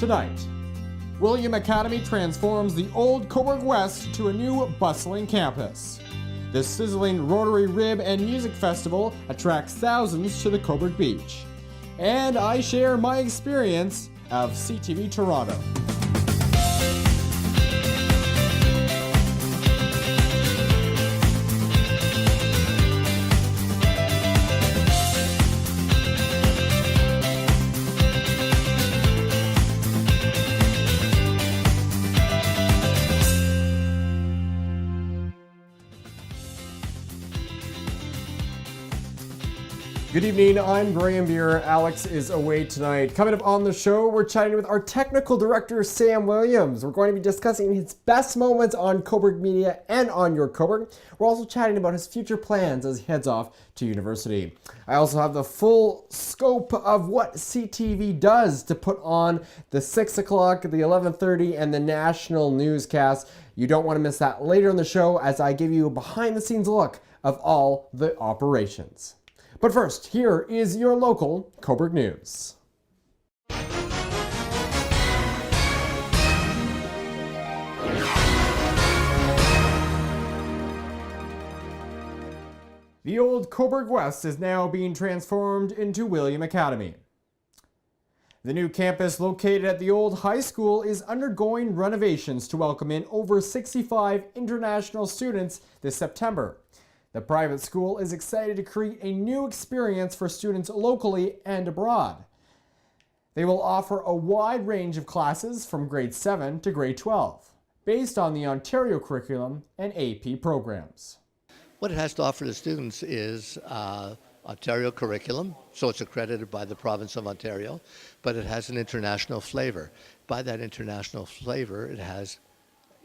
Tonight, William Academy transforms the old Cobourg West to a new bustling campus. The sizzling Rotary Rib and Music Festival attracts thousands to the Cobourg Beach. And I share my experience of CTV Toronto. Good evening, I'm Graham Beer. Alex is away tonight. Coming up on the show, we're chatting with our technical director, Sam Williams. We're going to be discussing his best moments on Cobourg Media and on Your Cobourg. We're also chatting about his future plans as he heads off to university. I also have the full scope of what CTV does to put on the 6 o'clock, the 11:30, and the national newscast. You don't want to miss that later in the show as I give you a behind-the-scenes look of all the operations. But first, here is your local Cobourg News. The old Cobourg West is now being transformed into William Academy. The new campus located at the old high school is undergoing renovations to welcome in over 65 international students this September. The private school is excited to create a new experience for students locally and abroad. They will offer a wide range of classes from grade 7 to grade 12, based on the Ontario curriculum and AP programs. What it has to offer the students is Ontario curriculum, so it's accredited by the province of Ontario, but it has an international flavor. By that international flavor, it has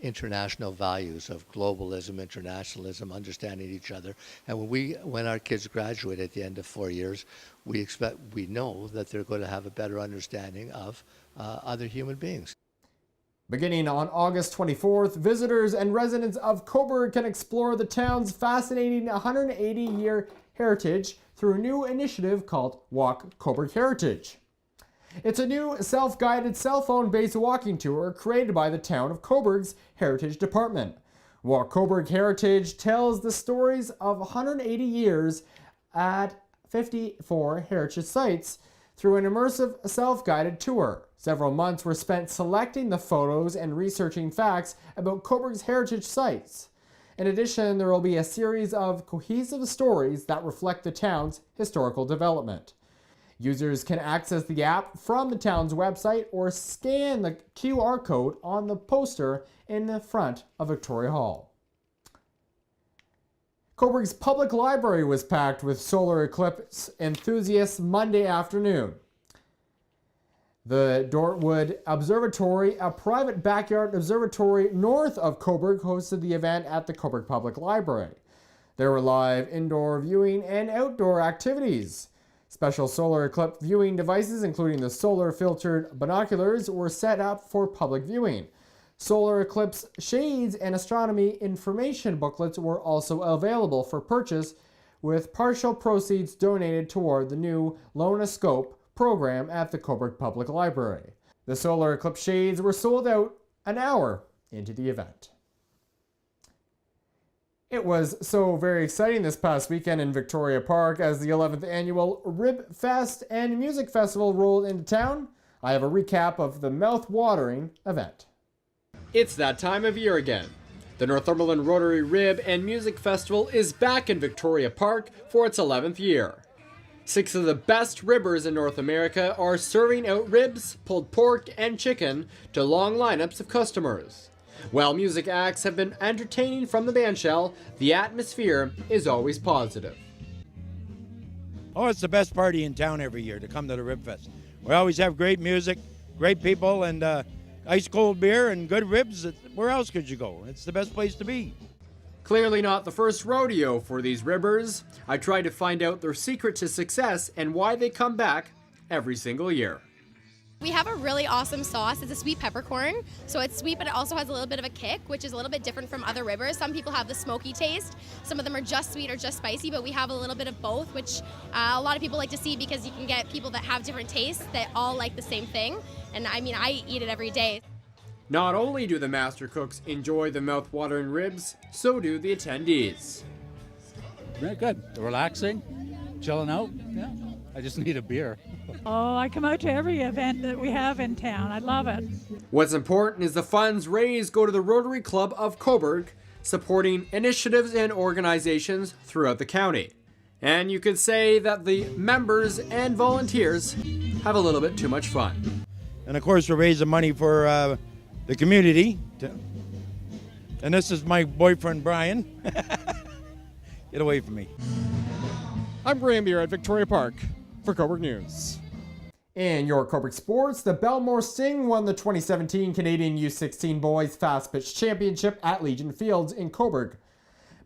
international values of globalism, internationalism, understanding each other. And when our kids graduate at the end of 4 years, we know that they're going to have a better understanding of other human beings. Beginning on August 24th, visitors and residents of Cobourg can explore the town's fascinating 180-year heritage through a new initiative called Walk Cobourg Heritage. It's a new self-guided cell phone-based walking tour created by the town of Cobourg's Heritage Department. Walk Cobourg Heritage tells the stories of 180 years at 54 heritage sites through an immersive self-guided tour. Several months were spent selecting the photos and researching facts about Cobourg's heritage sites. In addition, there will be a series of cohesive stories that reflect the town's historical development. Users can access the app from the town's website or scan the QR code on the poster in the front of Victoria Hall. Cobourg's public library was packed with solar eclipse enthusiasts Monday afternoon. The Dortwood Observatory, a private backyard observatory north of Cobourg, hosted the event at the Cobourg Public Library. There were live indoor viewing and outdoor activities. Special solar eclipse viewing devices, including the solar-filtered binoculars, were set up for public viewing. Solar eclipse shades and astronomy information booklets were also available for purchase, with partial proceeds donated toward the new Lonoscope program at the Cobourg Public Library. The solar eclipse shades were sold out an hour into the event. It was so very exciting this past weekend in Victoria Park as the 11th annual Rib Fest and Music Festival rolled into town. I have a recap of the mouth-watering event. It's that time of year again. The Northumberland Rotary Rib and Music Festival is back in Victoria Park for its 11th year. 6 of the best ribbers in North America are serving out ribs, pulled pork, and chicken to long lineups of customers. While music acts have been entertaining from the bandshell, the atmosphere is always positive. Oh, it's the best party in town every year to come to the Rib Fest. We always have great music, great people, and ice cold beer and good ribs. Where else could you go? It's the best place to be. Clearly not the first rodeo for these ribbers. I tried to find out their secret to success and why they come back every single year. We have a really awesome sauce. It's a sweet peppercorn. So it's sweet, but it also has a little bit of a kick, which is a little bit different from other rivers. Some people have the smoky taste. Some of them are just sweet or just spicy, but we have a little bit of both, which a lot of people like to see because you can get people that have different tastes that all like the same thing. And I mean, I eat it every day. Not only do the master cooks enjoy the mouth-watering ribs, so do the attendees. Very good. Relaxing, chilling out. Yeah, I just need a beer. Oh, I come out to every event that we have in town. I love it. What's important is the funds raised go to the Rotary Club of Cobourg, supporting initiatives and organizations throughout the county. And you could say that the members and volunteers have a little bit too much fun. And of course, we're raising money for the community. And this is my boyfriend, Brian. Get away from me. I'm Graham here at Victoria Park for Cobourg News. In your Cobourg sports, the Belmore Sting won the 2017 Canadian U16 Boys Fast Pitch Championship at Legion Fields in Cobourg.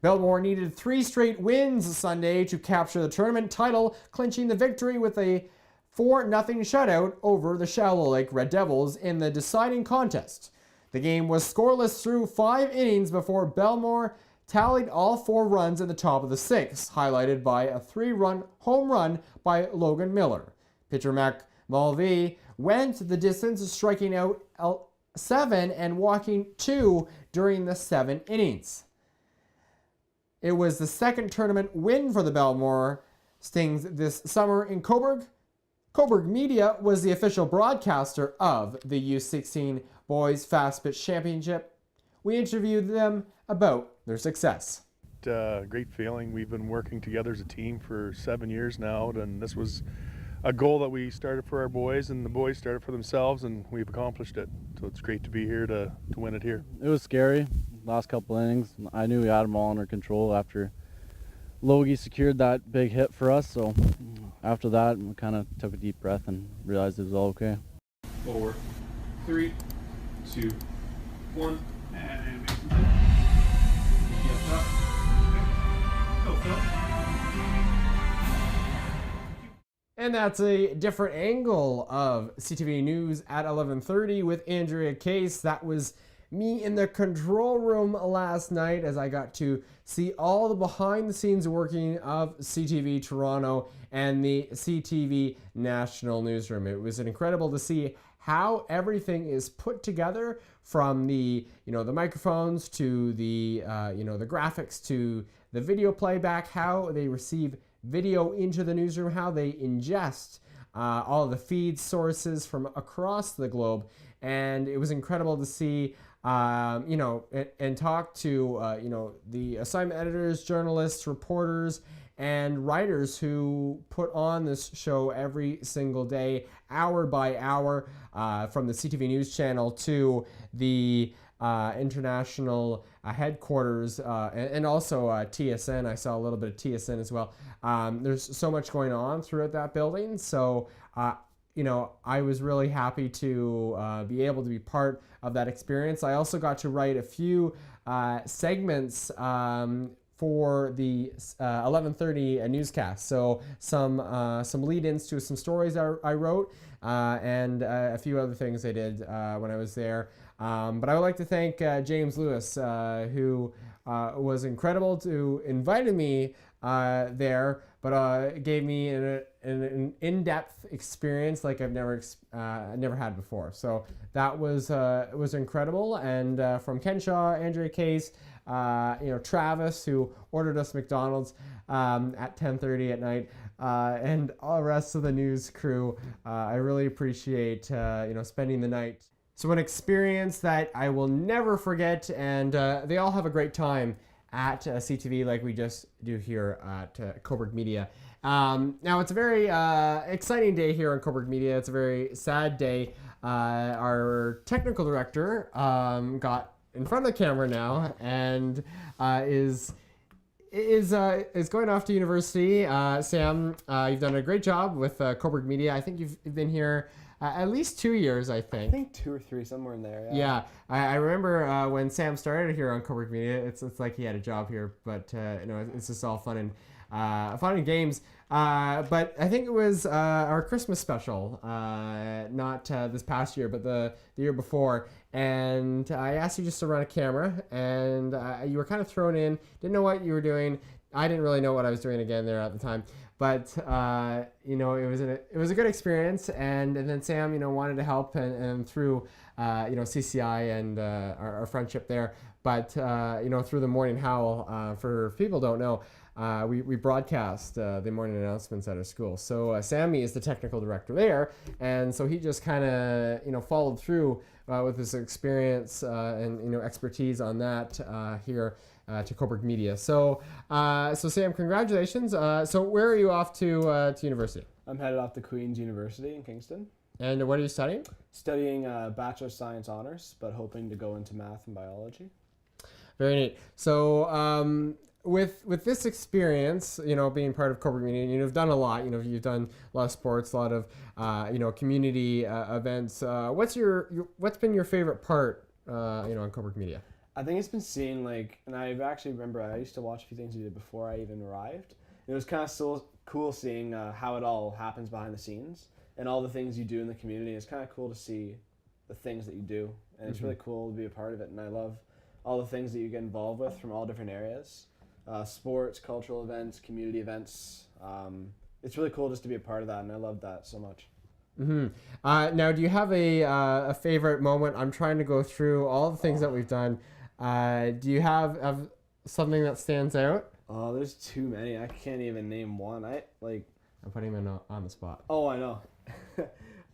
Belmore needed 3 straight wins Sunday to capture the tournament title, clinching the victory with a 4-0 shutout over the Shallow Lake Red Devils in the deciding contest. The game was scoreless through 5 innings before Belmore tallied all 4 runs in the top of the 6th, highlighted by a 3-run home run by Logan Miller. Pitcher Mac Mulvey went the distance, striking out 7 and walking 2 during the 7 innings. It was the second tournament win for the Belmore Stings this summer in Cobourg. Cobourg Media was the official broadcaster of the U16 Boys Fast Pitch Championship. We interviewed them about their success. Great feeling. We've been working together as a team for 7 years now, and this was a goal that we started for our boys, and the boys started for themselves, and we've accomplished it. So it's great to be here to win it here. It was scary. Last couple innings, I knew we had them all under control after Logie secured that big hit for us. So after that, we kind of took a deep breath and realized it was all okay. 4, 3, 2, 1, and go, Phil. And that's a different angle of CTV News at 11:30 with Andrea Case. That was me in the control room last night as I got to see all the behind-the-scenes working of CTV Toronto and the CTV National Newsroom. It was incredible to see how everything is put together, from the the microphones to the the graphics to the video playback, how they receive video into the newsroom, how they ingest all of the feed sources from across the globe. And it was incredible to see and talk to the assignment editors, journalists, reporters, and writers who put on this show every single day, hour by hour, from the CTV News channel to the international headquarters, and also TSN. I saw a little bit of TSN as well. There's so much going on throughout that building. So, I was really happy to be able to be part of that experience. I also got to write a few segments for the 11:30 newscast. So some lead-ins to some stories I wrote, and a few other things I did when I was there. But I would like to thank James Lewis, who was incredible to invited me there, but gave me an in-depth experience like I've never had before. So that was incredible. And from Kenshaw, Andrea Case, Travis, who ordered us McDonald's at 10:30 at night, and all the rest of the news crew, I really appreciate spending the night. So an experience that I will never forget, and they all have a great time at CTV like we just do here at Cobourg Media. Now it's a very exciting day here on Cobourg Media. It's a very sad day. Our technical director got in front of the camera now and is going off to university. Sam, you've done a great job with Cobourg Media. I think you've been here at least 2 years, I think. I think 2 or 3, somewhere in there. Yeah, I remember when Sam started here on Cobourg Media. It's like he had a job here, but it's just all fun and games. But I think it was our Christmas special, not this past year, but the year before. And I asked you just to run a camera, and you were kind of thrown in, didn't know what you were doing. I didn't really know what I was doing again there at the time. But, you know, it was a good experience. And then Sam, you know, wanted to help and through, you know, CCI and our friendship there. But, you know, through the Morning Howl, for people who don't know, we broadcast the morning announcements at our school. So Sammy is the technical director there, and so he just kind of, you know, followed through with his experience and, you know, expertise on that here to Cobourg Media. So so Sam, congratulations. So where are you off to university? I'm headed off to Queen's University in Kingston. And what are you studying? Studying Bachelor of Science Honors, but hoping to go into math and biology. Very neat. So with this experience, you know, being part of Cobourg Media, you've done a lot. You know, you've done a lot of sports, a lot of you know, community events. What's been your favorite part, you know, on Cobourg Media? I think it's been seeing, like, and I actually remember I used to watch a few things you did before I even arrived. It was kind of so cool seeing how it all happens behind the scenes and all the things you do in the community. It's kind of cool to see the things that you do, and it's really cool to be a part of it. And I love all the things that you get involved with from all different areas. Sports, cultural events, community events. It's really cool just to be a part of that, and I love that so much. Now, do you have a favorite moment? I'm trying to go through all the things that we've done. Do you have something that stands out? Oh, there's too many. I can't even name one. I'm putting him on the spot. Oh, I know.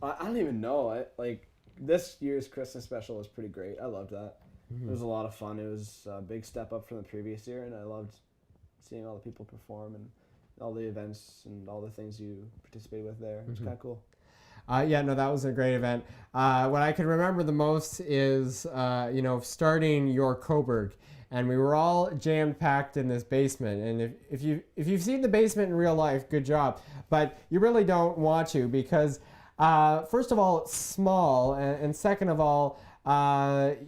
I don't even know. This year's Christmas special was pretty great. I loved that. It was a lot of fun. It was a big step up from the previous year, and I loved seeing all the people perform and all the events and all the things you participate with there. It was kind of cool. Yeah, no, that was a great event. What I can remember the most is, you know, starting your Cobourg, and we were all jam-packed in this basement. And if you've seen the basement in real life, good job. But you really don't want to, because first of all, it's small, and second of all,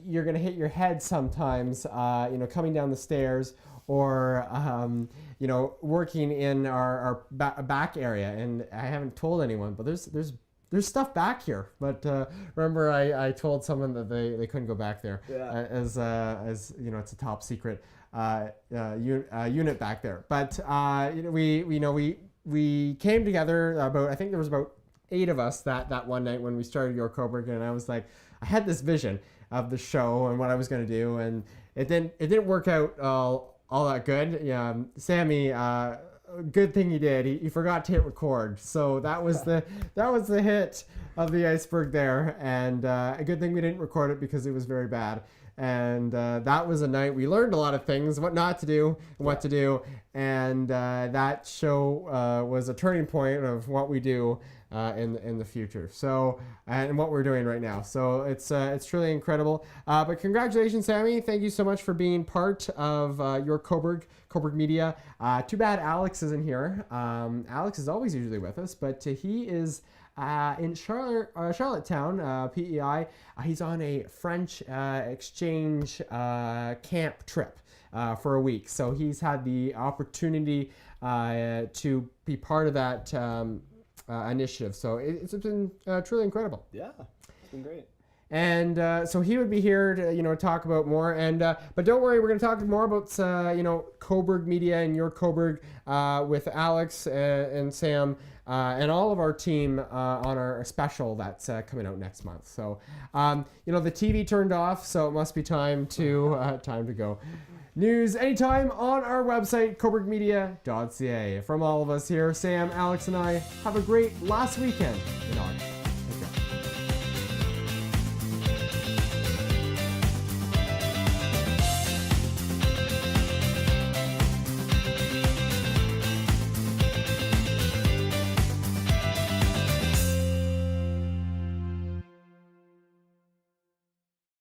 you're gonna hit your head sometimes, you know, coming down the stairs, or you know, working in our back area. And I haven't told anyone, but there's stuff back here. But remember, I told someone that they couldn't go back there, as you know, it's a top secret unit back there. But you know, we came together I think there was about 8 of us that one night when we started your Cobourg, and I was like, I had this vision of the show and what I was going to do, and it didn't work out all that good. Yeah, Sammy, good thing he did. He forgot to hit record, so that was the hit of the iceberg there, and a good thing we didn't record it because it was very bad. And that was a night we learned a lot of things, what not to do and what to do, and that show was a turning point of what we do in the future. So, and what we're doing right now. So it's truly incredible. But congratulations, Sammy. Thank you so much for being part of your Cobourg Media. Too bad Alex isn't here. Alex is always usually with us, but he is in Charlottetown, PEI. He's on a French exchange camp trip for a week. So he's had the opportunity to be part of that initiative. So it's been truly incredible. Yeah, it's been great. And so he would be here to, you know, talk about more. And but don't worry, we're going to talk more about you know, Cobourg Media and your Cobourg with Alex and Sam and all of our team on our special that's coming out next month. So you know, the TV turned off, so it must be time to go. News anytime on our website, cobourgmedia.ca. From all of us here, Sam, Alex, and I, have a great last weekend in August.